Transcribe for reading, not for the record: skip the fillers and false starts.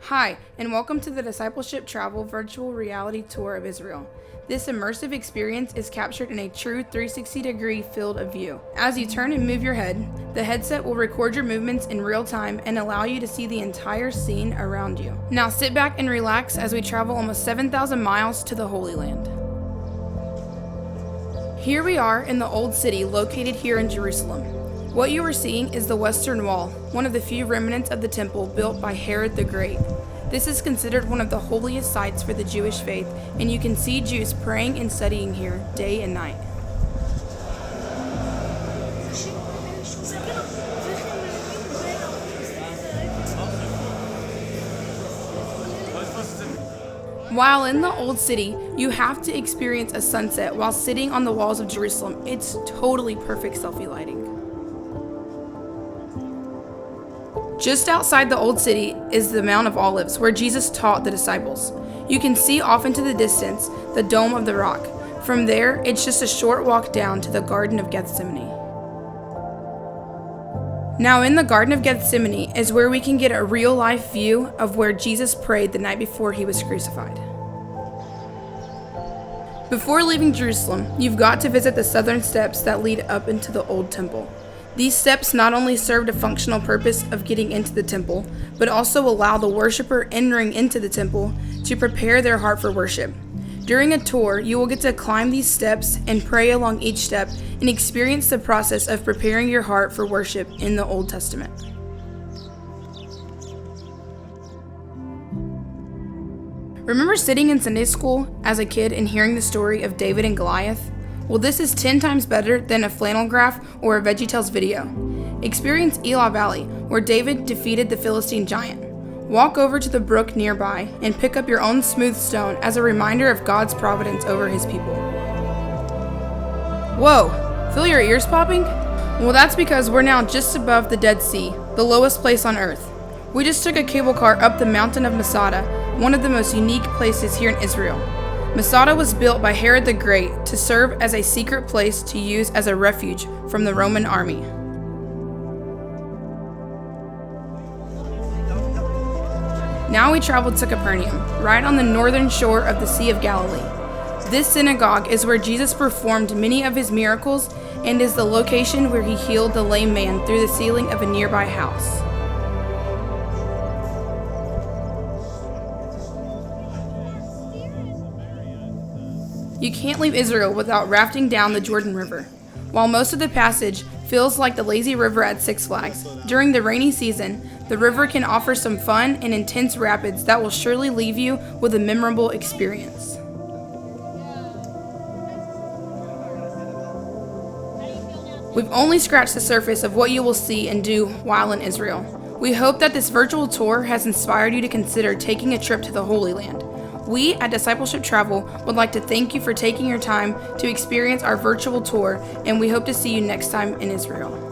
Hi, and welcome to the Discipleship Travel Virtual Reality Tour of Israel. This immersive experience is captured in a true 360-degree field of view. As you turn and move your head, the headset will record your movements in real time and allow you to see the entire scene around you. Now sit back and relax as we travel almost 7,000 miles to the Holy Land. Here we are in the Old City located here in Jerusalem. What you are seeing is the Western Wall, one of the few remnants of the temple built by Herod the Great. This is considered one of the holiest sites for the Jewish faith, and you can see Jews praying and studying here day and night. While in the Old City, you have to experience a sunset while sitting on the walls of Jerusalem. It's totally perfect selfie lighting. Just outside the Old City is the Mount of Olives, where Jesus taught the disciples. You can see off into the distance the Dome of the Rock. From there, it's just a short walk down to the Garden of Gethsemane. Now in the Garden of Gethsemane is where we can get a real-life view of where Jesus prayed the night before he was crucified. Before leaving Jerusalem, you've got to visit the southern steps that lead up into the Old Temple. These steps not only served a functional purpose of getting into the temple, but also allow the worshiper entering into the temple to prepare their heart for worship. During a tour, you will get to climb these steps and pray along each step and experience the process of preparing your heart for worship in the Old Testament. Remember sitting in Sunday school as a kid and hearing the story of David and Goliath? Well, this is 10 times better than a flannel graph or a VeggieTales video. Experience Elah Valley, where David defeated the Philistine giant. Walk over to the brook nearby and pick up your own smooth stone as a reminder of God's providence over his people. Whoa, feel your ears popping? Well, that's because we're now just above the Dead Sea, the lowest place on earth. We just took a cable car up the mountain of Masada, one of the most unique places here in Israel. Masada was built by Herod the Great to serve as a secret place to use as a refuge from the Roman army. Now we travel to Capernaum, right on the northern shore of the Sea of Galilee. This synagogue is where Jesus performed many of his miracles and is the location where he healed the lame man through the ceiling of a nearby house. You can't leave Israel without rafting down the Jordan River. While most of the passage feels like the lazy river at Six Flags, during the rainy season, the river can offer some fun and intense rapids that will surely leave you with a memorable experience. We've only scratched the surface of what you will see and do while in Israel. We hope that this virtual tour has inspired you to consider taking a trip to the Holy Land. We at Discipleship Travel would like to thank you for taking your time to experience our virtual tour, and we hope to see you next time in Israel.